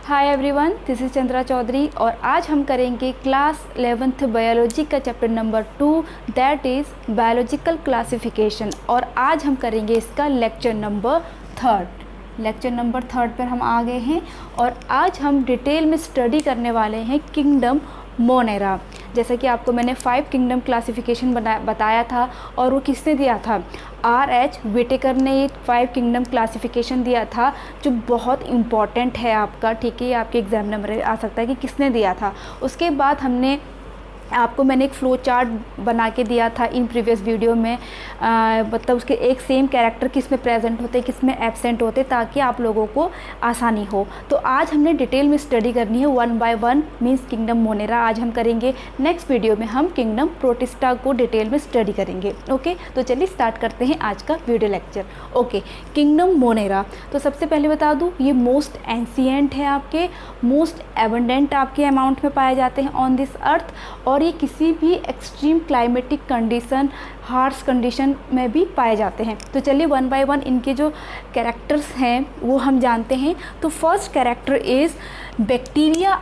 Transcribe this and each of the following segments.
Hi everyone, this is Chandra Chaudhary और आज हम करेंगे क्लास 11th बायोलॉजी का chapter number 2 that is biological classification. और आज हम करेंगे इसका लेक्चर नंबर 3 पर हम आ गए हैं और आज हम डिटेल में स्टडी करने वाले हैं किंगडम मोनेरा। जैसा कि आपको मैंने 5 किंगडम क्लासिफिकेशन बताया था और वो किसने दिया था, R.H. विटेकर ने ये 5 किंगडम क्लासिफिकेशन दिया था जो बहुत इम्पॉर्टेंट है आपका, ठीक है। ये आपके एग्जाम नंबर आ सकता है कि किसने दिया था। उसके बाद हमने आपको मैंने एक फ्लो चार्ट बना के दिया था इन प्रीवियस वीडियो में, मतलब उसके एक सेम कैरेक्टर किस में प्रेजेंट होते किस में एब्सेंट होते ताकि आप लोगों को आसानी हो। तो आज हमने डिटेल में स्टडी करनी है 1 बाय 1 मीन्स किंगडम मोनेरा आज हम करेंगे। नेक्स्ट वीडियो में हम किंगडम प्रोटिस्टा को डिटेल में स्टडी करेंगे। ओके, तो चलिए स्टार्ट करते हैं आज का video lecture. Okay, kingdom Monera. तो सबसे पहले बता दूँ ये मोस्ट एंशिएंट है, आपके मोस्ट एबंडेंट आपके अमाउंट में पाए जाते हैं ऑन दिस अर्थ और ये किसी भी extreme climatic condition, harsh condition में भी पाए जाते हैं। तो चलिए 1 बाय 1 इनके जो कैरेक्टर्स हैं वो हम जानते हैं। तो फर्स्ट कैरेक्टर इज़ बैक्टीरिया।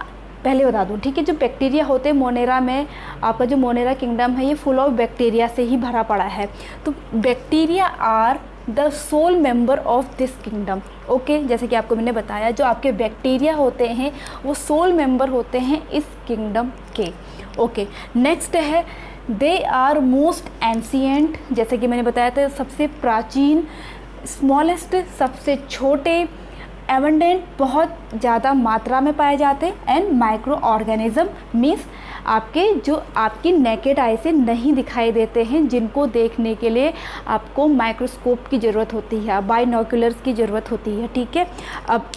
पहले बता दूं, ठीक है, जो बैक्टीरिया होते हैं मोनेरा में, आपका जो मोनेरा किंगडम है ये फुल ऑफ बैक्टीरिया से ही भरा पड़ा है। तो bacteria are the sole member of this kingdom. Okay, जैसे कि आपको मैंने बताया जो आपके बैक्टीरिया होते हैं वो सोल मेंबर होते हैं इस किंगडम के। ओके, नेक्स्ट है दे आर मोस्ट एंशिएंट। जैसे कि मैंने बताया था सबसे प्राचीन, स्मॉलेस्ट सबसे छोटे, एबंडेंट बहुत ज़्यादा मात्रा में पाए जाते हैं एंड माइक्रो ऑर्गेनिज्म मीन्स आपके जो आपकी नेकेड आई से नहीं दिखाई देते हैं, जिनको देखने के लिए आपको माइक्रोस्कोप की ज़रूरत होती है, बाइनोकुलर्स की ज़रूरत होती है, ठीक है। अब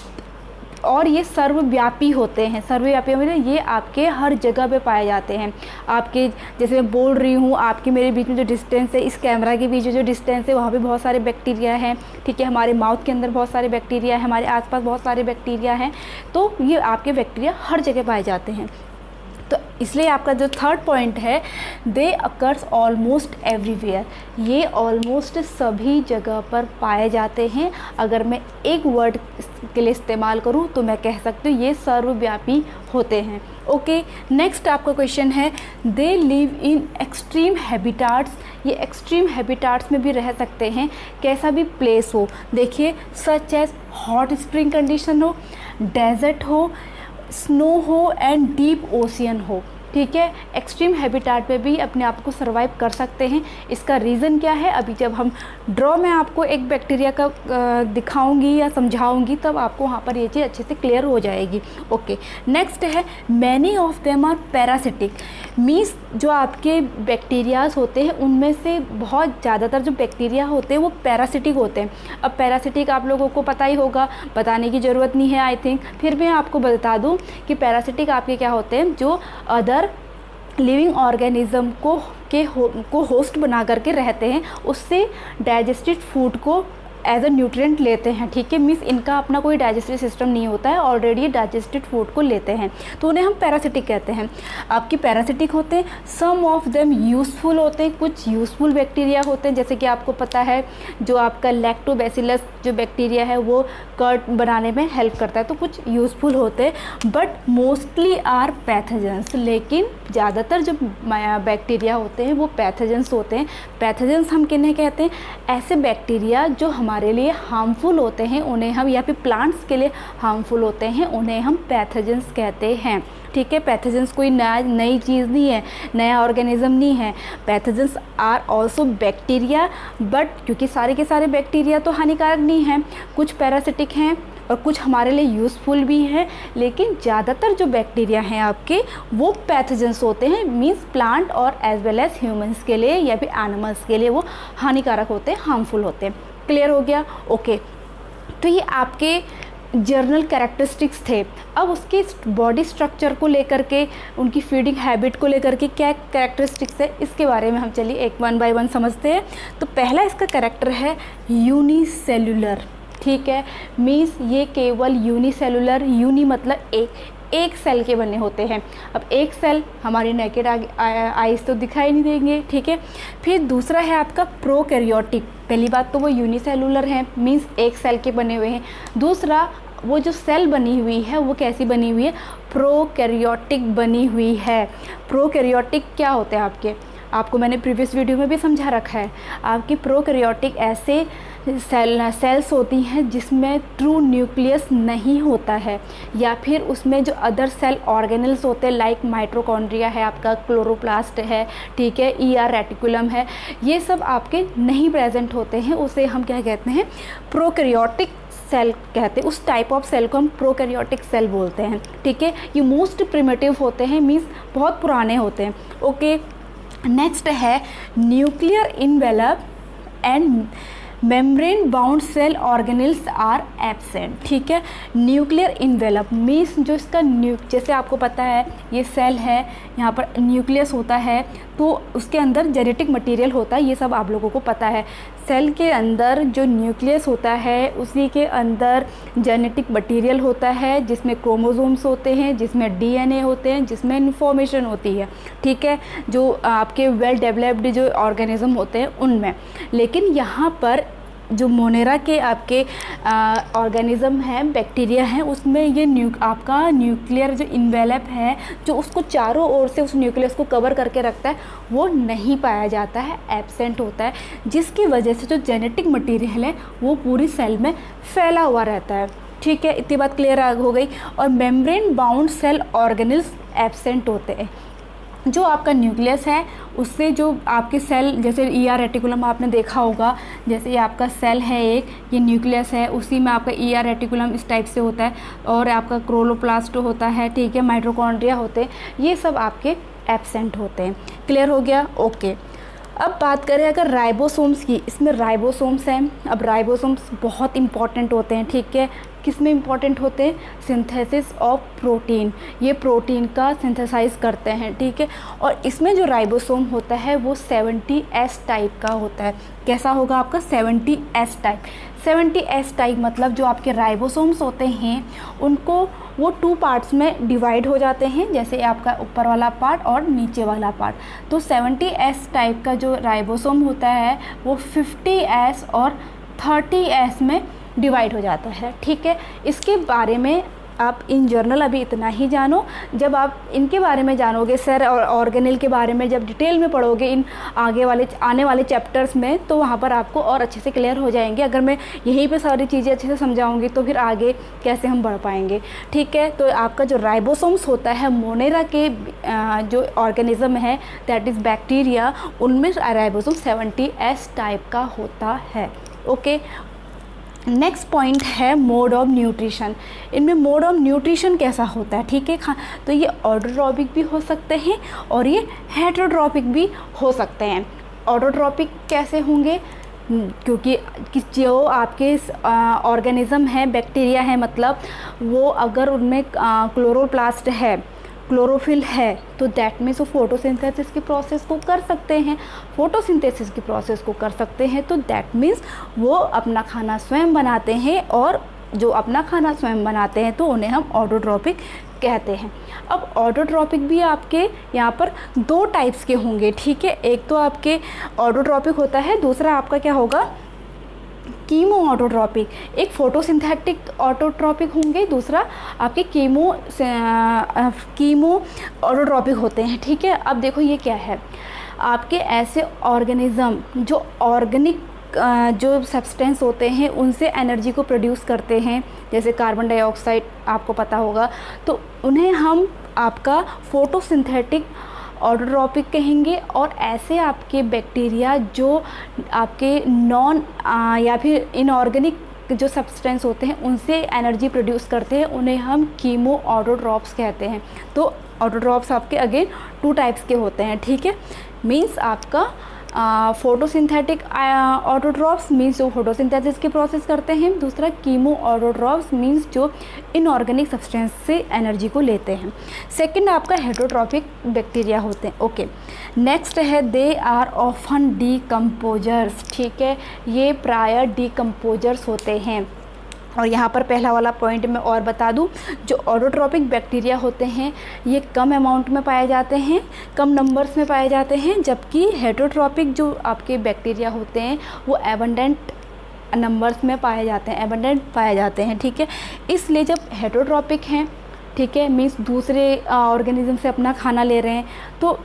और ये सर्वव्यापी होते हैं। सर्वव्यापी मतलब ये आपके हर जगह पे पाए जाते हैं। आपके जैसे मैं बोल रही हूँ, आपके मेरे बीच में जो डिस्टेंस है, इस कैमरा के बीच में जो डिस्टेंस है वहाँ पे बहुत सारे बैक्टीरिया हैं, ठीक है। हमारे माउथ के अंदर बहुत सारे बैक्टीरिया है, हमारे आसपास बहुत सारे बैक्टीरिया हैं। तो ये आपके बैक्टीरिया हर जगह पाए जाते हैं। तो इसलिए आपका जो थर्ड पॉइंट है दे अकर्स ऑलमोस्ट एवरीवेयर, ये ऑलमोस्ट सभी जगह पर पाए जाते हैं। अगर मैं एक वर्ड के लिए इस्तेमाल करूं तो मैं कह सकती हूँ ये सर्वव्यापी होते हैं। ओके, नेक्स्ट आपका क्वेश्चन है they live in extreme habitats. ये एक्सट्रीम हैबिटाट्स में भी रह सकते हैं, कैसा भी प्लेस हो। देखिए such as hot spring condition हो, डेजर्ट हो, स्नो हो एंड डीप ओशियन हो, ठीक है। एक्सट्रीम हैबिटाट में भी अपने आप को सर्वाइव कर सकते हैं। इसका रीज़न क्या है अभी जब हम ड्रॉ में आपको एक बैक्टीरिया का दिखाऊंगी या समझाऊंगी तब आपको वहाँ पर ये चीज़ अच्छे से क्लियर हो जाएगी। ओके, नेक्स्ट है many of them are parasitic means जो आपके बैक्टीरियाज होते हैं उनमें से बहुत ज़्यादातर जो बैक्टीरिया होते हैं वो पैरासिटिक होते हैं। अब पैरासिटिक आप लोगों को पता ही होगा, बताने की ज़रूरत नहीं है आई थिंक, फिर मैं आपको बता दूँ कि पैरासिटिक आपके क्या होते हैं, जो अदर लिविंग ऑर्गेनिज्म को होस्ट बना करके रहते हैं, उससे डाइजेस्टेड फूड को एज अ न्यूट्रिएंट लेते हैं, ठीक है। मीन्स इनका अपना कोई डाइजेस्टिव सिस्टम नहीं होता है, ऑलरेडी डाइजेस्टेड फूड को लेते हैं, तो उन्हें हम पैरासिटिक कहते हैं। आपके पैरासिटिक होते हैं, सम ऑफ देम यूज़फुल होते हैं, कुछ यूज़फुल बैक्टीरिया होते हैं। जैसे कि आपको पता है जो आपका लैक्टोबैसिलस जो बैक्टीरिया है वो कर्ड बनाने में हेल्प करता है, तो कुछ यूज़फुल होते हैं। बट मोस्टली आर पैथोजेंस, लेकिन ज़्यादातर जो बैक्टीरिया होते हैं वो पैथोजेंस होते हैं। पैथोजेंस हम किन्हें कहते हैं, ऐसे बैक्टीरिया जो हमारे लिए हार्मफुल होते हैं उन्हें हम, या फिर प्लांट्स के लिए हार्मफुल होते हैं उन्हें हम पैथोजेंस कहते हैं, ठीक है। पैथोजेंस कोई नई चीज़ नहीं है, नया ऑर्गेनिज्म नहीं है। Pathogens are also bacteria, but क्योंकि सारे के सारे बैक्टीरिया तो हानिकारक नहीं हैं, कुछ पैरासिटिक हैं और कुछ हमारे लिए यूज़फुल भी हैं, लेकिन ज़्यादातर जो बैक्टीरिया हैं आपके वो पैथोजेंस होते हैं, मीन्स प्लांट और एज वेल एज ह्यूमंस के लिए या फिर एनिमल्स के लिए वो हानिकारक होते हैं, हार्मफुल होते हैं। क्लियर हो गया? ओके, तो ये आपके जर्नल कैरेक्टरिस्टिक्स थे। अब उसके बॉडी स्ट्रक्चर को लेकर के, उनकी फीडिंग हैबिट को लेकर के क्या कैरेक्टरिस्टिक्स है इसके बारे में हम चलिए एक 1 बाय 1 समझते हैं। तो पहला इसका कैरेक्टर है यूनिसेल्युलर, ठीक है। मीन्स ये केवल यूनिसेलुलर, यूनि मतलब एक सेल के बने होते हैं। अब एक सेल हमारी नेकेड आइज तो दिखाई नहीं देंगे, ठीक है। फिर दूसरा है आपका प्रोकैरियोटिक, पहली बात तो वो यूनिसेलुलर है, मीन्स एक सेल के बने हुए हैं। दूसरा वो जो सेल बनी हुई है वो कैसी बनी हुई है, प्रोकैरियोटिक बनी हुई है। प्रोकैरियोटिक क्या होते हैं आपको मैंने प्रीवियस वीडियो में भी समझा रखा है। आपकी प्रोकैरियोटिक ऐसे सेल्स होती हैं जिसमें ट्रू न्यूक्लियस नहीं होता है, या फिर उसमें जो अदर सेल ऑर्गेनल्स होते हैं लाइक माइटोकॉन्ड्रिया है, आपका क्लोरोप्लास्ट है, ठीक है, ER रेटिकुलम है, ये सब आपके नहीं प्रेजेंट होते हैं। उसे हम क्या कहते हैं, प्रोकैरियोटिक सेल कहते हैं। उस टाइप ऑफ सेल को हम प्रोकैरियोटिक सेल बोलते हैं, ठीक है। ये मोस्ट प्रिमिटिव होते हैं, मीन्स बहुत पुराने होते हैं। ओके, नेक्स्ट है nuclear envelope and membrane bound cell organelles are absent, ठीक है। न्यूक्लियर इनवेलप मीन्स जो इसका जैसे आपको पता है ये सेल है, यहाँ पर न्यूक्लियस होता है तो उसके अंदर जेनेटिक मटेरियल होता है, ये सब आप लोगों को पता है। सेल के अंदर जो न्यूक्लियस होता है उसी के अंदर जेनेटिक मटेरियल होता है, जिसमें क्रोमोसोम्स होते हैं, जिसमें DNA होते हैं, जिसमें इन्फॉर्मेशन होती है, ठीक है, जो आपके वेल डेवलप्ड जो ऑर्गेनिज्म होते हैं उनमें। लेकिन यहाँ पर जो मोनेरा के आपके ऑर्गेनिज़म हैं, बैक्टीरिया हैं, उसमें ये आपका न्यूक्लियर जो इन्वेलप है जो उसको चारों ओर से उस न्यूक्लियस को कवर करके रखता है वो नहीं पाया जाता है, एब्सेंट होता है, जिसकी वजह से जो जेनेटिक मटेरियल है वो पूरी सेल में फैला हुआ रहता है, ठीक है। इतनी बात क्लियर हो गई। और membrane bound cell organelles absent होते हैं। जो आपका न्यूक्लियस है उससे जो आपके सेल, जैसे ER रेटिकुलम आपने देखा होगा, जैसे ये आपका सेल है एक, ये न्यूक्लियस है, उसी में आपका ER रेटिकुलम इस टाइप से होता है, और आपका क्लोरोप्लास्ट होता है, ठीक है, माइटोकॉन्ड्रिया होते हैं, ये सब आपके एब्सेंट होते हैं। क्लियर हो गया? ओके। अब बात करें अगर राइबोसोम्स की, इसमें राइबोसोम्स हैं। अब राइबोसोम्स बहुत इंपॉर्टेंट होते हैं, ठीक है। किस में इंपॉर्टेंट होते हैं? सिंथेसिस ऑफ प्रोटीन, ये प्रोटीन का सिंथेसाइज करते हैं, ठीक है। और इसमें जो राइबोसोम होता है वो 70S टाइप का होता है। कैसा होगा आपका? 70S type. 70S टाइप मतलब जो आपके राइबोसोम्स होते हैं उनको वो 2 पार्ट्स में डिवाइड हो जाते हैं, जैसे आपका ऊपर वाला पार्ट और नीचे वाला पार्ट। तो 70S टाइप का जो राइबोसोम होता है वो 50S और 30S में डिवाइड हो जाता है, ठीक है। इसके बारे में आप इन जर्नल अभी इतना ही जानो। जब आप इनके बारे में जानोगे, सेल और ऑर्गेनल के बारे में जब डिटेल में पढ़ोगे इन आने वाले चैप्टर्स में, तो वहाँ पर आपको और अच्छे से क्लियर हो जाएंगे। अगर मैं यहीं पे सारी चीज़ें अच्छे से समझाऊंगी तो फिर आगे कैसे हम बढ़ पाएंगे, ठीक है। तो आपका जो राइबोसोम्स होता है मोनेरा के जो ऑर्गेनिज्म है दैट इज़ बैक्टीरिया, उनमें राइबोसोम 70S टाइप का होता है। ओके, नेक्स्ट पॉइंट है मोड ऑफ न्यूट्रिशन। इनमें मोड ऑफ न्यूट्रिशन कैसा होता है, ठीक है। तो ये ऑटोट्रॉपिक भी हो सकते हैं और ये हेटेरोट्रॉपिक भी हो सकते हैं। ऑटोट्रॉपिक कैसे होंगे? क्योंकि जो आपके ऑर्गेनिज्म है, बैक्टीरिया है, मतलब वो अगर उनमें क्लोरोप्लास्ट है, क्लोरोफिल है, तो दैट मीन्स वो फोटोसिंथेसिस की प्रोसेस को कर सकते हैं। फोटोसिंथेसिस की प्रोसेस को कर सकते हैं तो दैट मीन्स वो अपना खाना स्वयं बनाते हैं, और जो अपना खाना स्वयं बनाते हैं तो उन्हें हम ऑटोट्रॉपिक कहते हैं। अब ऑटोट्रॉपिक भी आपके यहाँ पर 2 टाइप्स के होंगे, ठीक है। एक तो आपके ऑटोट्रॉपिक होता है, दूसरा आपका क्या होगा? Chemo autotrophic. एक फोटोसिंथेटिक ऑटोट्रॉपिक होंगे, दूसरा आपके कीमो ऑटोट्रॉपिक होते हैं, ठीक है। अब देखो ये क्या है, आपके ऐसे ऑर्गेनिज्म जो ऑर्गेनिक जो सब्सटेंस होते हैं उनसे एनर्जी को प्रोड्यूस करते हैं, जैसे कार्बन डाइऑक्साइड आपको पता होगा, तो उन्हें हम आपका फोटोसिंथेटिक ऑटोट्रॉपिक कहेंगे। और ऐसे आपके बैक्टीरिया जो आपके नॉन या फिर इनऑर्गेनिक जो सब्सटेंस होते हैं उनसे एनर्जी प्रोड्यूस करते हैं, उन्हें हम कीमो ऑटोट्रॉप्स कहते हैं। तो ऑटोट्रॉप्स आपके अगेन 2 टाइप्स के होते हैं, ठीक है। मीन्स आपका फोटोसिंथेटिक ऑटोट्रॉप्स मीन्स जो फोटोसिंथेसिस की प्रोसेस करते हैं, दूसरा कीमो ऑटोट्रॉप्स मीन्स जो इनऑर्गेनिक सब्सटेंस से एनर्जी को लेते हैं। सेकंड आपका हेटेरोट्रॉपिक बैक्टीरिया होते हैं। ओके, नेक्स्ट है दे आर ऑफन डीकम्पोजर्स, ठीक है। ये प्राय डीकम्पोजर्स होते हैं। और यहाँ पर पहला वाला पॉइंट मैं और बता दूँ, जो ऑटोट्रॉपिक बैक्टीरिया होते हैं ये कम अमाउंट में पाए जाते हैं, कम नंबर्स में पाए जाते हैं, जबकि हेटेरोट्रॉपिक जो आपके बैक्टीरिया होते हैं वो एबंडेंट नंबर्स में पाए जाते हैं, एबंडेंट पाए जाते हैं, ठीक है। इसलिए जब हेटेरोट्रॉपिक हैं, ठीक है, मीन्स दूसरे ऑर्गेनिज्म से अपना खाना ले रहे हैं, तो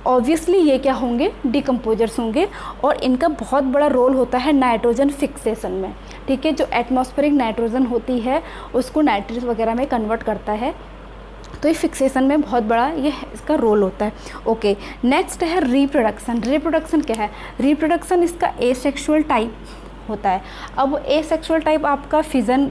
ऑब्वियसली ये क्या होंगे, डिकम्पोजर्स होंगे। और इनका बहुत बड़ा रोल होता है नाइट्रोजन फिक्सेशन में, ठीक है। जो एटमॉस्फेरिक नाइट्रोजन होती है उसको नाइट्रेट वगैरह में कन्वर्ट करता है, तो ये फिक्सेशन में बहुत बड़ा ये इसका रोल होता है। ओके, नेक्स्ट है रिप्रोडक्शन। रिप्रोडक्शन क्या है? रिप्रोडक्शन इसका एसेक्सुअल टाइप होता है। अब एसेक्सुअल टाइप आपका फिजन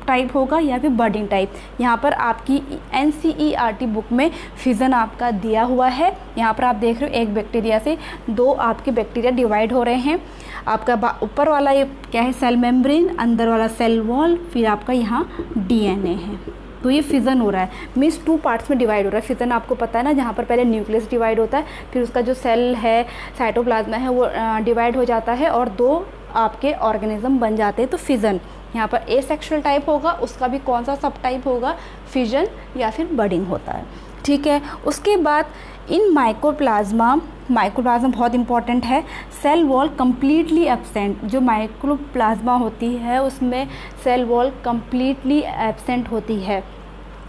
टाइप होगा या फिर बर्डिंग टाइप। यहाँ पर आपकी NCERT बुक में फिजन आपका दिया हुआ है। यहाँ पर आप देख रहे हो एक बैक्टीरिया से दो आपके बैक्टीरिया डिवाइड हो रहे हैं। आपका ऊपर वाला ये क्या है, सेल मेम्ब्रेन, अंदर वाला सेल वॉल, फिर आपका यहाँ DNA है, तो ये फिजन हो रहा है। मीन्स 2 पार्ट्स में डिवाइड हो रहा है। फिजन आपको पता है ना, जहाँ पर पहले न्यूक्लियस डिवाइड होता है, फिर उसका जो सेल है, साइटोप्लाज्मा है, वो डिवाइड हो जाता है और 2 आपके ऑर्गेनिज्म बन जाते हैं। तो फिजन यहाँ पर एसेक्सुअल टाइप होगा, उसका भी कौन सा सब टाइप होगा, फिजन या फिर बडिंग होता है, ठीक है। उसके बाद इन माइक्रोप्लाज्मा बहुत इंपॉर्टेंट है, सेल वॉल कम्प्लीटली एब्सेंट। जो माइक्रोप्लाज्मा होती है उसमें सेल वॉल कम्प्लीटली एब्सेंट होती है,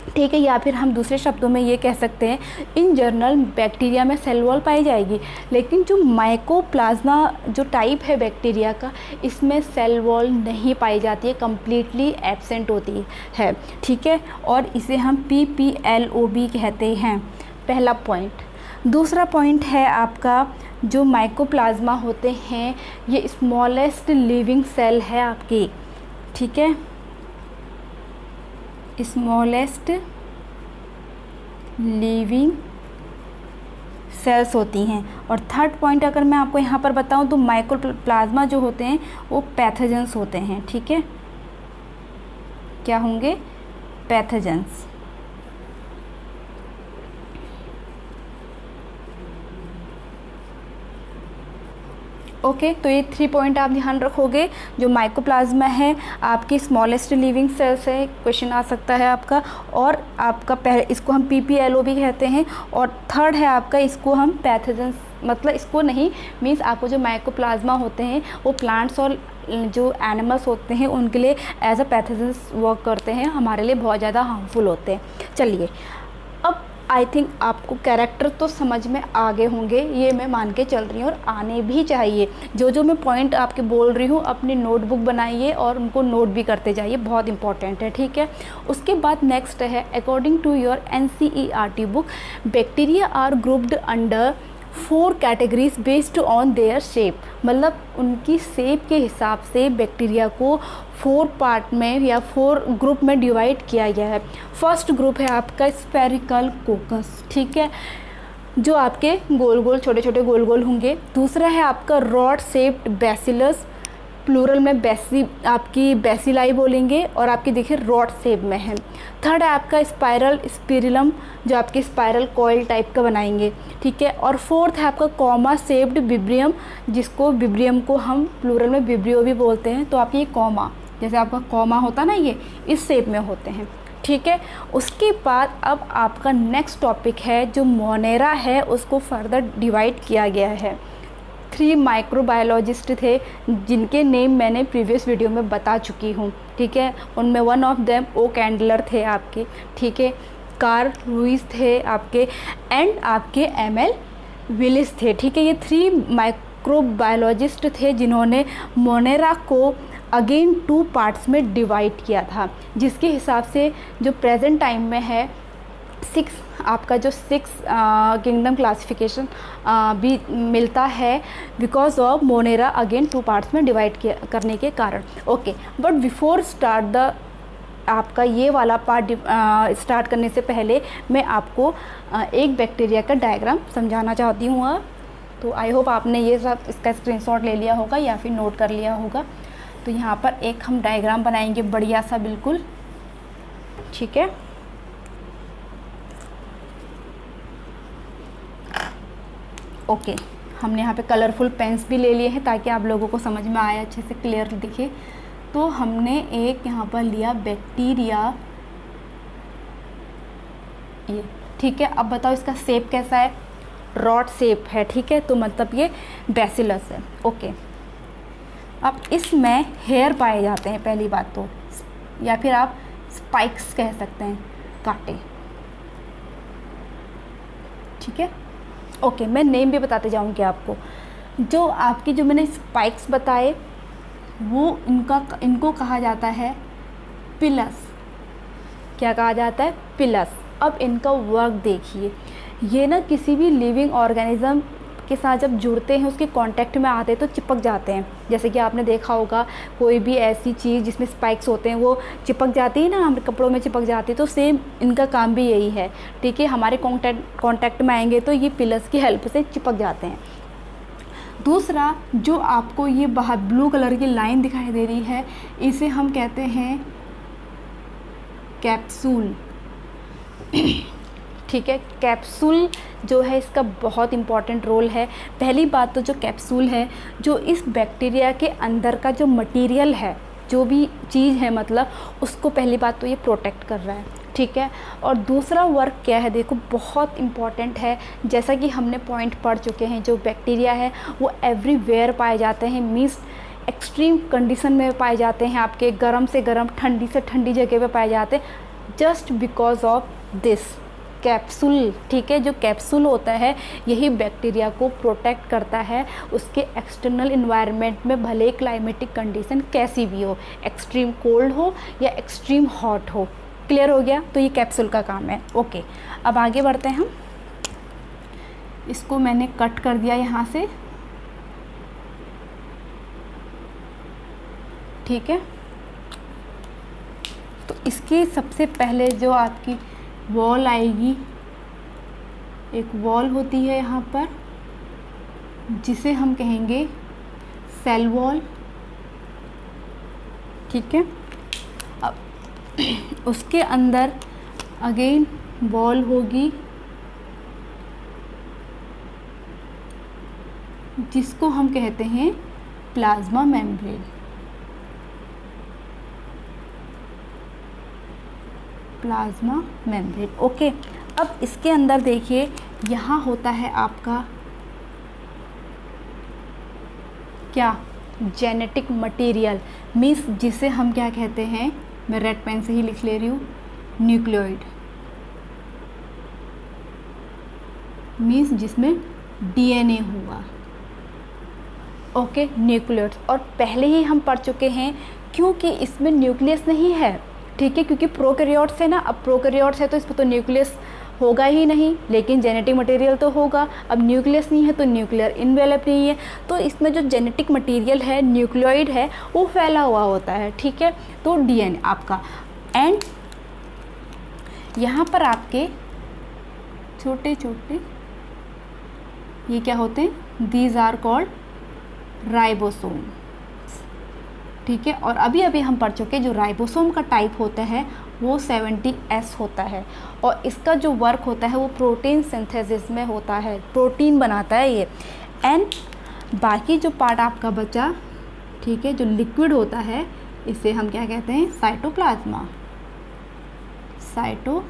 ठीक है। या फिर हम दूसरे शब्दों में ये कह सकते हैं, इन जनरल बैक्टीरिया में सेल वॉल पाई जाएगी, लेकिन जो माइकोप्लाज्मा जो टाइप है बैक्टीरिया का, इसमें सेल वॉल नहीं पाई जाती है, कम्प्लीटली एब्सेंट होती है, ठीक है। और इसे हम PPLOB कहते हैं, पहला पॉइंट। दूसरा पॉइंट है आपका, जो माइकोप्लाज्मा होते हैं ये स्मॉलेस्ट लिविंग सेल है आपकी, ठीक है, स्मॉलेस्ट लिविंग सेल्स होती हैं। और थर्ड पॉइंट अगर मैं आपको यहाँ पर बताऊँ तो माइक्रोप्लाज्मा जो होते हैं वो पैथोजेंस होते हैं, ठीक है। क्या होंगे? पैथोजेंस। ओके, तो ये 3 पॉइंट आप ध्यान रखोगे। जो माइकोप्लाज्मा है आपकी स्मॉलेस्ट लिविंग सेल्स है, क्वेश्चन आ सकता है आपका। और आपका पहले इसको हम PPLOB कहते हैं। और थर्ड है आपका, इसको हम पैथोजेंस, मतलब इसको नहीं, मीन्स आपको जो माइकोप्लाज्मा होते हैं वो प्लांट्स और जो एनिमल्स होते हैं उनके लिए एज अ पैथोजेंस वर्क करते हैं, हमारे लिए बहुत ज़्यादा हार्मफुल होते हैं। चलिए, अब आई थिंक आपको कैरेक्टर तो समझ में आ गए होंगे, ये मैं मान के चल रही हूँ, और आने भी चाहिए। जो जो मैं पॉइंट आपके बोल रही हूँ अपनी नोटबुक बनाइए और उनको नोट भी करते जाइए, बहुत इंपॉर्टेंट है, ठीक है। उसके बाद नेक्स्ट है, according to your NCERT book, bacteria are grouped under 4 categories based on their shape. मतलब उनकी शेप के हिसाब से बैक्टीरिया को 4 पार्ट में या 4 ग्रुप में डिवाइड किया गया है। फर्स्ट ग्रुप है आपका स्फेरिकल कोकस, ठीक है, जो आपके गोल गोल छोटे छोटे गोल गोल होंगे। दूसरा है आपका रॉड शेप्ड बैसिलस, प्लूरल में आपकी बैसिलाई बोलेंगे, और आपकी देखिए रॉड शेप में है। थर्ड है आपका स्पाइरल स्पिरिलम, जो आपकी स्पाइरल कॉइल टाइप का बनाएंगे, ठीक है। और फोर्थ है आपका कॉमा शेप्ड विब्रियम, जिसको विब्रियम को हम प्लूरल में विब्रियो भी बोलते हैं। तो आपकी ये कॉमा, जैसे आपका कॉमा होता है ना, ये इस शेप में होते हैं, ठीक है। उसके बाद अब आपका नेक्स्ट टॉपिक है, जो मोनेरा है उसको फर्दर डिवाइड किया गया है। 3 माइक्रोबायोलॉजिस्ट थे जिनके नेम मैंने प्रीवियस वीडियो में बता चुकी हूँ, ठीक है। उनमें वन ऑफ देम ओ कैंडलर थे आपके, ठीक है, कार्ल लुईस थे आपके, एंड आपके ML विलिस थे, ठीक है। ये 3 माइक्रोबायोलॉजिस्ट थे जिन्होंने मोनेरा को अगेन 2 पार्ट्स में डिवाइड किया था, जिसके हिसाब से जो प्रेजेंट टाइम में है 6 आपका जो 6 किंगडम क्लासिफिकेशन भी मिलता है, because of Monera again 2 parts में डिवाइड करने के कारण। Okay, but before start the आपका ये वाला पार्ट स्टार्ट करने से पहले मैं आपको एक बैक्टीरिया का डायग्राम समझाना चाहती हूँ। तो आई होप आपने ये सब इसका स्क्रीनशॉट ले लिया होगा या फिर नोट कर लिया होगा। तो यहाँ पर एक हम डायग्राम बनाएंगे बढ़िया सा, बिल्कुल, ठीक है। ओके, हमने यहाँ पे कलरफुल पेन्स भी ले लिए हैं ताकि आप लोगों को समझ में आए, अच्छे से क्लियर दिखे। तो हमने एक यहाँ पर लिया बैक्टीरिया, ये, ठीक है। अब बताओ इसका शेप कैसा है? रॉड शेप है, ठीक है। तो मतलब ये बैसिलस है, ओके। अब इसमें हेयर पाए जाते हैं पहली बात तो, या फिर आप स्पाइक्स कह सकते हैं, कांटे। ठीक है, ओके, मैं नेम भी बताते जाऊंगी आपको। जो मैंने स्पाइक्स बताए वो इनको कहा जाता है पिलस। क्या कहा जाता है? पिलस। अब इनका वर्क देखिए, ये ना किसी भी लिविंग ऑर्गेनिज्म के साथ जब जुड़ते हैं, उसके कांटेक्ट में आते हैं तो चिपक जाते हैं। जैसे कि आपने देखा होगा कोई भी ऐसी चीज़ जिसमें स्पाइक्स होते हैं वो चिपक जाती है ना, हमारे कपड़ों में चिपक जाती है, तो सेम इनका काम भी यही है। ठीक है, हमारे कांटेक्ट में आएंगे तो ये पिलस की हेल्प से चिपक जाते हैं। दूसरा, जो आपको ये बाहर ब्लू कलर की लाइन दिखाई दे रही है, इसे हम कहते हैं कैप्सूल। ठीक है, कैप्सूल जो है इसका बहुत इम्पॉर्टेंट रोल है। पहली बात तो जो कैप्सूल है, जो इस बैक्टीरिया के अंदर का जो मटेरियल है, जो भी चीज़ है मतलब, उसको पहली बात तो ये प्रोटेक्ट कर रहा है। ठीक है, और दूसरा वर्क क्या है देखो, बहुत इम्पॉर्टेंट है। जैसा कि हमने पॉइंट पढ़ चुके हैं, जो बैक्टीरिया है वो एवरीवेयर पाए जाते हैं, मीन्स एक्सट्रीम कंडीशन में पाए जाते हैं, आपके गर्म से गर्म, ठंडी से ठंडी जगह पे पाए जाते हैं, just because of this capsule. ठीक है, जो कैप्सूल होता है यही बैक्टीरिया को प्रोटेक्ट करता है उसके एक्सटर्नल इन्वायरमेंट में, भले क्लाइमेटिक कंडीशन कैसी भी हो, एक्सट्रीम कोल्ड हो या एक्सट्रीम हॉट हो। क्लियर हो गया? तो ये कैप्सूल का काम है। ओके, अब आगे बढ़ते हैं हम। इसको मैंने कट कर दिया यहाँ से। ठीक है, तो इसके सबसे पहले जो आपकी वॉल आएगी, एक वॉल होती है यहाँ पर जिसे हम कहेंगे सेल वॉल। ठीक है, अब उसके अंदर अगेन वॉल होगी जिसको हम कहते हैं plasma membrane. Plasma membrane. Okay, अब इसके अंदर देखिए यहाँ होता है आपका क्या, जेनेटिक मटेरियल, मीन्स जिसे हम क्या कहते हैं, मैं रेड पेन से ही लिख ले रही हूँ, न्यूक्लियोइड। मीन्स जिसमें डीएनए हुआ। Okay, nucleoid. और पहले ही हम पढ़ चुके हैं क्योंकि इसमें न्यूक्लियस नहीं है। ठीक है, क्योंकि प्रोकैरियोट्स है ना, अब प्रोकैरियोट्स है तो इसमें तो न्यूक्लियस होगा ही नहीं, लेकिन जेनेटिक मटेरियल तो होगा। अब न्यूक्लियस नहीं है तो न्यूक्लियर इनवेलप नहीं है, तो इसमें जो जेनेटिक मटेरियल है, न्यूक्लियोइड है, वो फैला हुआ होता है। ठीक है, तो डीएनए आपका, एंड यहाँ पर आपके छोटे छोटे ये क्या होते हैं, दीज आर कॉल्ड राइबोसोम। ठीक है, और अभी अभी हम पढ़ चुके जो राइबोसोम का टाइप होता है वो 70S होता है, और इसका जो वर्क होता है वो प्रोटीन सिंथेसिस में होता है, प्रोटीन बनाता है ये। एंड बाकी जो पार्ट आपका बचा, ठीक है, जो लिक्विड होता है, इसे हम क्या कहते हैं, साइटोप्लाज्मा। साइटोप्लाज्मा।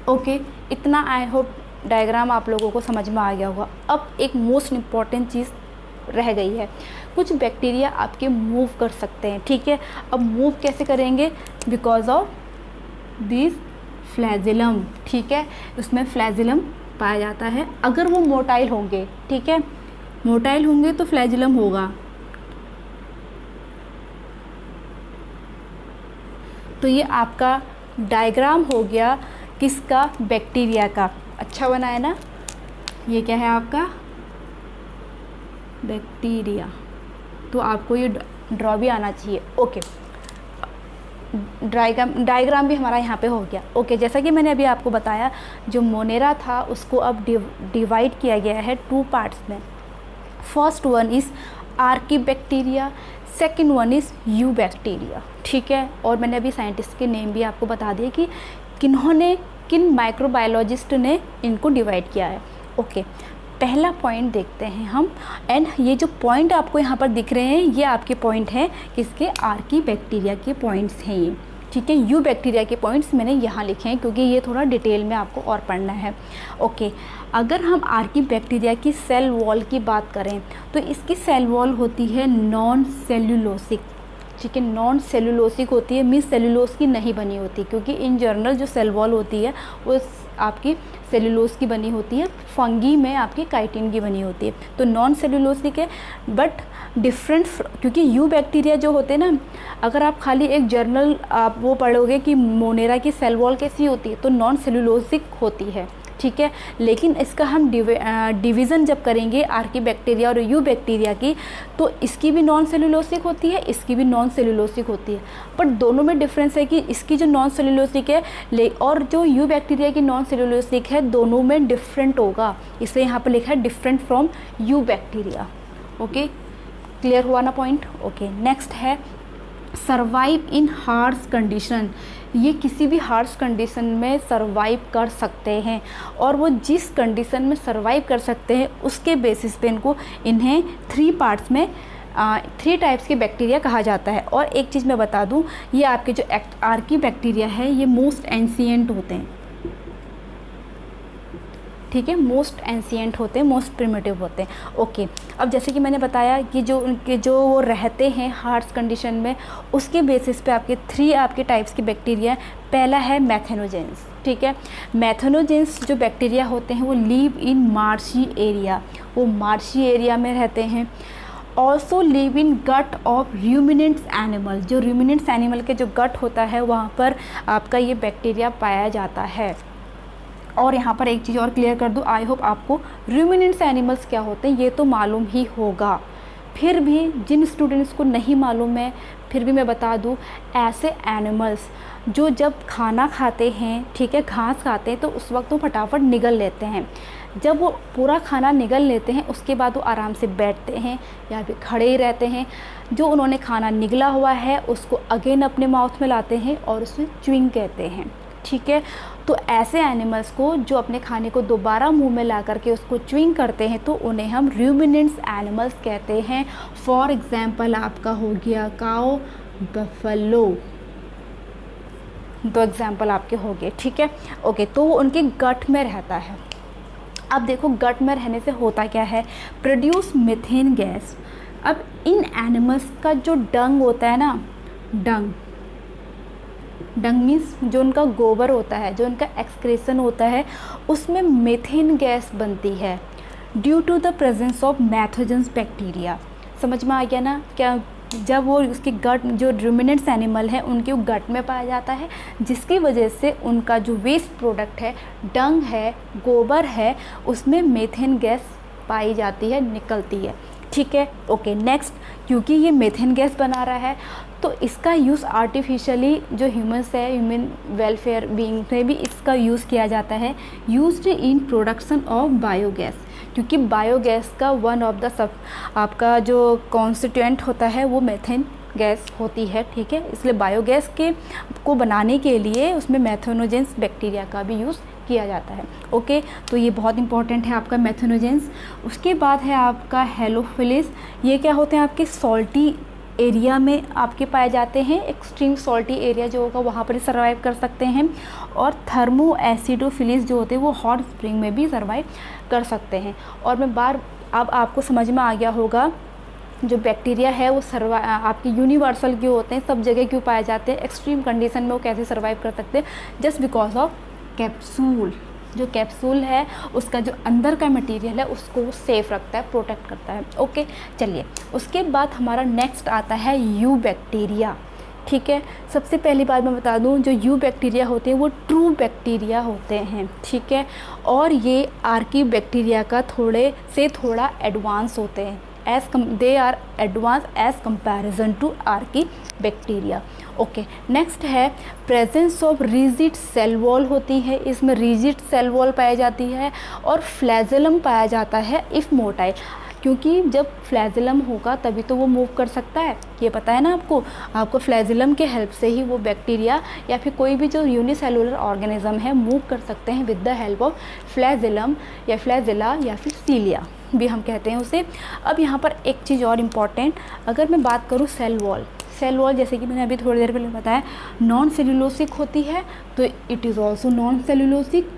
ओके, इतना आई होप डायग्राम आप लोगों को समझ में आ गया होगा। अब एक मोस्ट इम्पॉर्टेंट चीज़ रह गई है, कुछ बैक्टीरिया आपके मूव कर सकते हैं। ठीक है, अब मूव कैसे करेंगे, बिकॉज ऑफ दिस फ्लैजिलम। ठीक है, उसमें फ्लैजिलम पाया जाता है। अगर वो मोटाइल होंगे, ठीक है, मोटाइल होंगे तो फ्लैजिलम होगा। तो ये आपका डायग्राम हो गया किसका, बैक्टीरिया का। अच्छा बना है ना? ये क्या है आपका, बैक्टीरिया। तो आपको ये ड्रॉ भी आना चाहिए। ओके, डायग्राम भी हमारा यहाँ पे हो गया। ओके, जैसा कि मैंने अभी आपको बताया, जो मोनेरा था उसको अब डिवाइड किया गया है 2 पार्ट्स में। First one is Archie bacteria, second one is you bacteria. ठीक है, और मैंने अभी साइंटिस्ट के नेम भी आपको बता दिए कि किन माइक्रोबायोलॉजिस्ट ने इनको डिवाइड किया है। ओके, पहला पॉइंट देखते हैं हम, एंड ये जो पॉइंट आपको यहाँ पर दिख रहे हैं ये आपके पॉइंट हैं किसके, आर्की बैक्टीरिया के पॉइंट्स हैं ये। ठीक है। यू बैक्टीरिया के पॉइंट्स मैंने यहाँ लिखे हैं क्योंकि ये थोड़ा डिटेल में आपको और पढ़ना है। ओके, अगर हम आर्की बैक्टीरिया की सेल वॉल की बात करें तो इसकी सेल वॉल होती है नॉन सेल्यूलोसिक, ठीक है, नॉन सेल्यूलोसिक होती है, मीन्स सेल्यूलोज की नहीं बनी होती, क्योंकि इन जनरल जो सेल वॉल होती है वो आपकी सेल्यूलोज की बनी होती है, फंगी में आपकी काइटिन की बनी होती है। तो नॉन सेल्यूलोसिक है बट डिफरेंट, क्योंकि यू बैक्टीरिया जो होते हैं ना, अगर आप खाली एक जर्नल आप वो पढ़ोगे कि मोनेरा की सेल वॉल कैसी होती है तो नॉन सेल्यूलोसिक होती है, ठीक है। लेकिन इसका हम डिवीज़न जब करेंगे आर्की बैक्टीरिया और यू बैक्टीरिया की, तो इसकी भी नॉन सेल्यूलोसिक होती है, इसकी भी नॉन सेल्यूलोसिक होती है, बट दोनों में डिफरेंस है कि इसकी जो नॉन सेल्यूलोसिक है और जो यू बैक्टीरिया की नॉन सेल्यूलोसिक है दोनों में डिफरेंट होगा, इसलिए यहाँ पर लिखा है different from you bacteria. Okay, clear हुआ ना पॉइंट। ओके, नेक्स्ट है सर्वाइव इन हार्श कंडीशन। ये किसी भी हार्श कंडीशन में सर्वाइव कर सकते हैं, और वो जिस कंडीशन में सर्वाइव कर सकते हैं उसके बेसिस पे इन्हें 3 पार्ट्स में 3 टाइप्स के बैक्टीरिया कहा जाता है। और एक चीज़ मैं बता दूं, ये आपके जो आर्की बैक्टीरिया है ये मोस्ट एंशिएंट होते हैं, ठीक है, मोस्ट एंशिएंट होते हैं, मोस्ट प्रिमिटिव होते हैं। ओके, अब जैसे कि मैंने बताया कि जो उनके जो वो रहते हैं हार्श कंडीशन में, उसके बेसिस पे आपके 3 आपके टाइप्स के बैक्टीरिया। पहला है मैथेनोजेंस, ठीक है। मैथेनोजेंस जो बैक्टीरिया होते हैं वो लिव इन मार्शी एरिया, वो मार्शी एरिया में रहते हैं। Also live in gut of ruminants animal, जो रूमिनेंट्स एनिमल के जो गट होता है वहाँ पर आपका ये बैक्टीरिया पाया जाता है। और यहाँ पर एक चीज़ और क्लियर कर दूँ, आई होप आपको रूमिनेंट्स एनिमल्स क्या होते हैं ये तो मालूम ही होगा, फिर भी जिन स्टूडेंट्स को नहीं मालूम है फिर भी मैं बता दूँ, ऐसे एनिमल्स जो जब खाना खाते हैं, ठीक है, घास खाते हैं तो उस वक्त वो फटाफट निगल लेते हैं। जब वो पूरा खाना निगल लेते हैं उसके बाद वो आराम से बैठते हैं या फिर खड़े ही रहते हैं। जो उन्होंने खाना निगला हुआ है उसको अगेन अपने माउथ में लाते हैं और उसे च्युइंग कहते हैं, ठीक है। तो ऐसे एनिमल्स को जो अपने खाने को दोबारा मुंह में ला करके उसको च्युइंग करते हैं तो उन्हें हम रूमिनेंट्स एनिमल्स कहते हैं। फॉर एग्जांपल आपका हो गया काऊ, बफलो, 2 एग्जांपल आपके हो गए, ठीक है। ओके, तो वो उनके गट में रहता है। अब देखो गट में रहने से होता क्या है, प्रोड्यूस मीथेन गैस। अब इन एनिमल्स का जो डंग होता है ना, डंग मीन्स जो उनका गोबर होता है, जो उनका एक्सक्रेशन होता है, उसमें मीथेन गैस बनती है due to the presence of methanogens bacteria. समझ में आ गया ना, क्या जब वो उसके गट, जो रूमिनेंट्स एनिमल है उनके गट में पाया जाता है, जिसकी वजह से उनका जो वेस्ट प्रोडक्ट है, डंग है, गोबर है, उसमें मीथेन गैस पाई जाती है, निकलती है, ठीक है। ओके, नेक्स्ट, क्योंकि ये मीथेन गैस बना रहा है तो इसका यूज़ आर्टिफिशियली जो ह्यूमंस है, ह्यूमन वेलफेयर बीइंग में भी इसका यूज़ किया जाता है, used in production of biogas, क्योंकि बायोगैस का वन ऑफ द आपका जो कॉन्स्टिट्यूएंट होता है वो मीथेन गैस होती है, ठीक है। इसलिए बायोगैस को बनाने के लिए उसमें मैथेनोजेंस बैक्टीरिया का भी यूज़ किया जाता है। ओके, तो ये बहुत इंपॉर्टेंट है आपका मैथेनोजेंस। उसके बाद है आपका हेलोफिलिस। ये क्या होते हैं, आपके सॉल्टी एरिया में आपके पाए जाते हैं, एक्सट्रीम सॉल्टी एरिया जो होगा वहाँ पर सर्वाइव कर सकते हैं। और थर्मो एसिडोफिलिस जो होते हैं वो हॉट स्प्रिंग में भी सर्वाइव कर सकते हैं। और अब आपको समझ में आ गया होगा जो बैक्टीरिया है वो आपके यूनिवर्सल क्यों होते हैं, सब जगह क्यों पाए जाते हैं, एक्सट्रीम कंडीशन में वो कैसे सर्वाइव कर सकते हैं, जस्ट बिकॉज ऑफ कैप्सूल। जो कैप्सूल है उसका जो अंदर का मटेरियल है उसको वो सेफ रखता है, प्रोटेक्ट करता है। ओके, चलिए उसके बाद हमारा नेक्स्ट आता है यू बैक्टीरिया, ठीक है। सबसे पहली बात मैं बता दूं, जो यू बैक्टीरिया होते हैं वो ट्रू बैक्टीरिया होते हैं, ठीक है। और ये आर्की बैक्टीरिया का थोड़ा एडवांस होते हैं, they are advance as comparison to archaebacteria. Okay, next है presence of rigid cell wall होती है, इसमें रिजिड सेल वॉल पाई जाती है। और फ्लैजेलम पाया जाता है इफ़ मोटाइल, क्योंकि जब फ्लैजेलम होगा तभी तो वो मूव कर सकता है, ये पता है ना आपको फ्लैजेलम के हेल्प से ही वो बैक्टीरिया या फिर कोई भी जो यूनिसेलुलर ऑर्गेनिज्म है मूव कर सकते हैं with the help of flagellum या फ्लैजेला या फिर सीलिया भी हम कहते हैं उसे। अब यहाँ पर एक चीज़ और इम्पॉर्टेंट, अगर मैं बात करूँ सेल सेल वॉल जैसे कि मैंने अभी थोड़ी देर पहले बताया नॉन सेल्यूलोसिक होती है, तो it is also non cellulosic,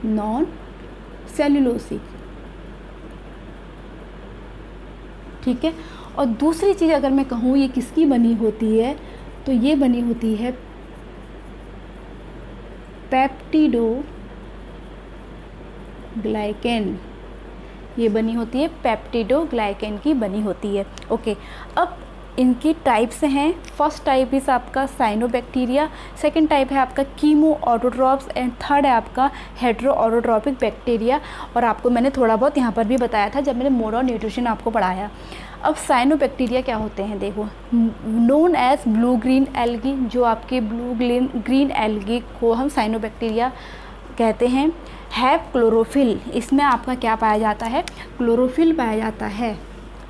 non cellulosic, ठीक है। और दूसरी चीज़ अगर मैं कहूँ ये किसकी बनी होती है, तो ये बनी होती है पेप्टिडोग्लाइकेन, ये बनी होती है पेप्टिडोग्लाइकेन की बनी होती है। ओके, अब इनकी टाइप्स हैं। फर्स्ट टाइप इस आपका साइनोबैक्टीरिया, सेकंड टाइप है आपका कीमो ऑटोट्रॉप्स एंड थर्ड है आपका हेटेरो ऑटोट्रॉपिक बैक्टीरिया। और आपको मैंने थोड़ा बहुत यहाँ पर भी बताया था जब मैंने मोड ऑफ न्यूट्रिशन आपको पढ़ाया। अब साइनोबैक्टीरिया क्या होते हैं, देखो known as blue green algae, जो आपके ब्लू ग्रीन एल्गी को हम साइनोबैक्टीरिया कहते हैं। हैव क्लोरोफिल, इसमें आपका क्या पाया जाता है, क्लोरोफिल पाया जाता है।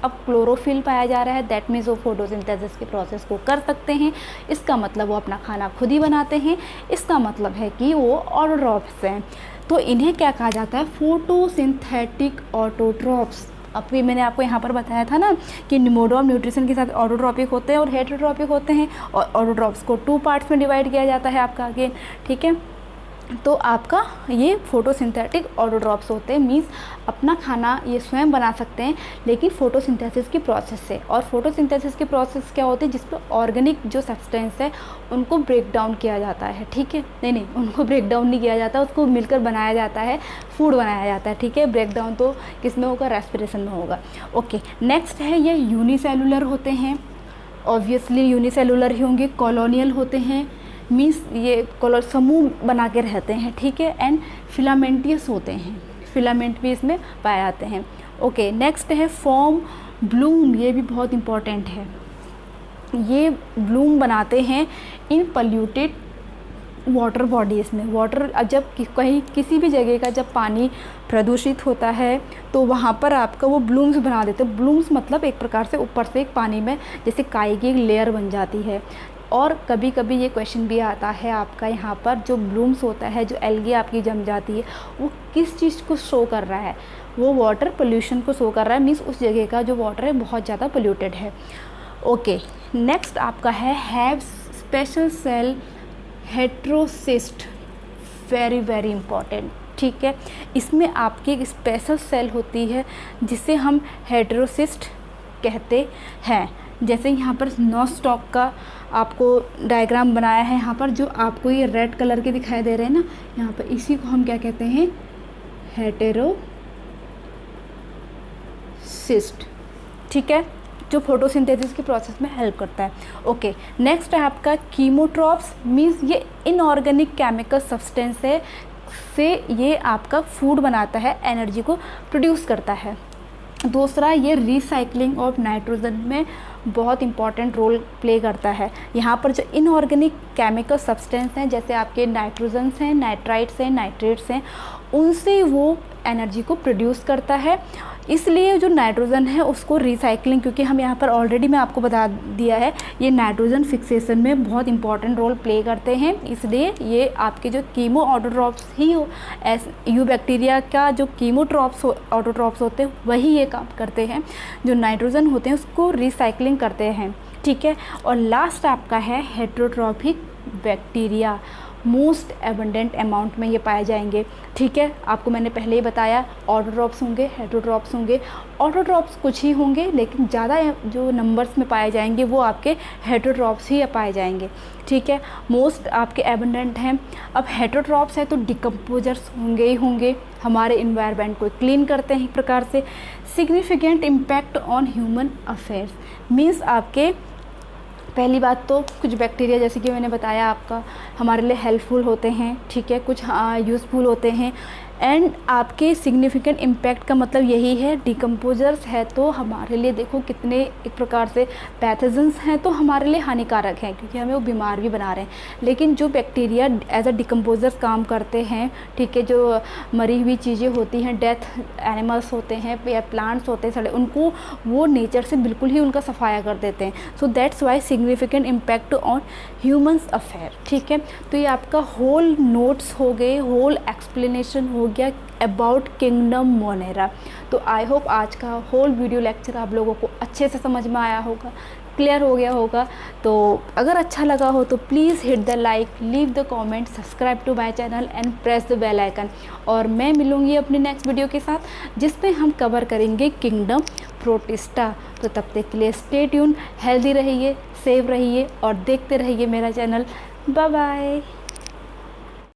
अब क्लोरोफिल पाया जा रहा है, दैट मीन्स वो फोटोसिंथेसिस के प्रोसेस को कर सकते हैं। इसका मतलब वो अपना खाना खुद ही बनाते हैं, इसका मतलब है कि वो ऑटोट्रॉप्स हैं। तो इन्हें क्या कहा जाता है, फोटोसिंथेटिक ऑटोट्रॉप्स। अब भी मैंने आपको यहाँ पर बताया था ना कि मोड ऑफ न्यूट्रिशन के साथ ऑटोट्रॉपिक होते हैं और हेटेरोट्रॉपिक होते हैं, और ऑटोट्रॉप्स को 2 पार्ट्स में डिवाइड किया जाता है आपका अगेन, ठीक है। तो आपका ये फोटोसिंथेटिक ऑटोट्रॉप्स होते हैं, मीन्स अपना खाना ये स्वयं बना सकते हैं लेकिन फोटोसिंथेसिस की प्रोसेस से। और फोटोसिंथेसिस की प्रोसेस क्या होती है, जिसमें ऑर्गेनिक जो सब्सटेंस है उनको ब्रेक डाउन किया जाता है, ठीक है। नहीं, उनको ब्रेक डाउन नहीं किया जाता, उसको मिलकर बनाया जाता है, फूड बनाया जाता है, ठीक है। ब्रेक डाउन तो किस में होगा, रेस्पिरेशन में होगा। ओके, नेक्स्ट है ये यूनिसेलुलर होते हैं, ऑब्वियसली यूनिसेलुलर ही होंगे। कॉलोनियल होते हैं, मीन्स ये समूह बना के रहते हैं, ठीक है। एंड फिलामेंटियस होते हैं, फिलामेंट भी इसमें पाए जाते हैं। ओके, नेक्स्ट है फॉर्म ब्लूम, ये भी बहुत इम्पॉर्टेंट है। ये ब्लूम बनाते हैं इन पल्यूटेड वाटर बॉडीज़ में। वाटर जब कहीं किसी भी जगह का जब पानी प्रदूषित होता है तो वहाँ पर आपका वो ब्लूम्स बना देते हैं। ब्लूम्स मतलब एक प्रकार से ऊपर से एक पानी में जैसे काई की एक लेयर बन जाती है। और कभी कभी ये क्वेश्चन भी आता है आपका यहाँ पर, जो ब्लूम्स होता है, जो एल्गी आपकी जम जाती है, वो किस चीज़ को शो कर रहा है, वो वाटर पोल्यूशन को शो कर रहा है, मीन्स उस जगह का जो वाटर है बहुत ज़्यादा पोल्यूटेड है। ओके, नेक्स्ट आपका है have special cell heterocyst, very very important, ठीक है। इसमें आपकी एक स्पेशल सेल होती है जिसे हम हेट्रोसिस्ट कहते हैं। जैसे यहाँ पर नॉस्टॉक का आपको डायग्राम बनाया है, यहाँ पर जो आपको ये रेड कलर के दिखाई दे रहे हैं ना, यहाँ पर इसी को हम क्या कहते हैं, हेटेरोसिस्ट, ठीक है, जो फोटोसिंथेसिस की प्रोसेस में हेल्प करता है। ओके, नेक्स्ट है आपका कीमोट्रॉप्स, मीन्स ये इनऑर्गेनिक केमिकल सब्सटेंस है से ये आपका फूड बनाता है, एनर्जी को प्रोड्यूस करता है। दूसरा, ये रिसाइकलिंग ऑफ नाइट्रोजन में बहुत इंपॉर्टेंट रोल प्ले करता है। यहाँ पर जो इनऑर्गेनिक केमिकल सब्सटेंस हैं, जैसे आपके नाइट्रोजन्स हैं, नाइट्राइट्स हैं, नाइट्रेट्स हैं, उनसे वो एनर्जी को प्रोड्यूस करता है। इसलिए जो नाइट्रोजन है उसको रिसाइकलिंग, क्योंकि हम यहाँ पर ऑलरेडी मैं आपको बता दिया है, ये नाइट्रोजन फिक्सेशन में बहुत इंपॉर्टेंट रोल प्ले करते हैं। इसलिए ये आपके जो chemo autotrophs he you bacteria का जो कीमोट्रॉप्स ऑटोट्रॉप्स होते हैं वही ये काम करते हैं, जो नाइट्रोजन होते हैं उसको रिसाइकलिंग करते हैं, ठीक है। और लास्ट आपका है heterotrophic bacteria, most abundant amount में ये पाए जाएंगे, ठीक है। आपको मैंने पहले ही बताया ऑटोट्रॉप्स होंगे, हेटेरोट्रॉप्स होंगे। ऑटोट्रॉप्स कुछ ही होंगे लेकिन ज़्यादा जो नंबर्स में पाए जाएंगे वो आपके हेटेरोट्रॉप्स ही पाए जाएंगे, ठीक है। मोस्ट आपके एबंडेंट हैं। अब हेटेरोट्रॉप्स है तो डिकम्पोजर्स होंगे ही होंगे, हमारे इन्वायरमेंट को क्लीन करते हैं एक प्रकार से। Significant impact on human affairs, means आपके पहली बात तो कुछ बैक्टीरिया जैसे कि मैंने बताया आपका हमारे लिए हेल्पफुल होते हैं, ठीक है, कुछ यूज़फुल होते हैं। एंड आपके सिग्निफिकेंट इम्पैक्ट का मतलब यही है, डिकम्पोजर्स है तो हमारे लिए देखो कितने एक प्रकार से पैथोजेंस हैं तो हमारे लिए हानिकारक हैं क्योंकि हमें वो बीमार भी बना रहे हैं। लेकिन जो बैक्टीरिया एज अ डिकम्पोजर्स काम करते हैं, ठीक है, जो मरी हुई चीज़ें होती हैं, डेथ एनिमल्स होते हैं या प्लांट्स होते हैं सड़े, उनको वो नेचर से बिल्कुल ही उनका सफाया कर देते हैं। So that's why significant impact on humans affair, ठीक है। तो ये आपका होल नोट्स हो गए, होल एक्सप्लेनेशन हो गया अबाउट किंगडम मोनेरा। तो आई होप आज का होल वीडियो लेक्चर आप लोगों को अच्छे से समझ में आया होगा। क्लियर हो गया होगा। तो अगर अच्छा लगा हो तो please hit the like, leave the comment, subscribe to my channel and press the bell icon. और मैं मिलूँगी अपनी नेक्स्ट वीडियो के साथ जिसमें हम कवर करेंगे किंगडम प्रोटिस्टा। तो तब तक के लिए स्टे ट्यून, हेल्दी रहिए, सेफ रहिए और देखते रहिए मेरा चैनल। Bye bye.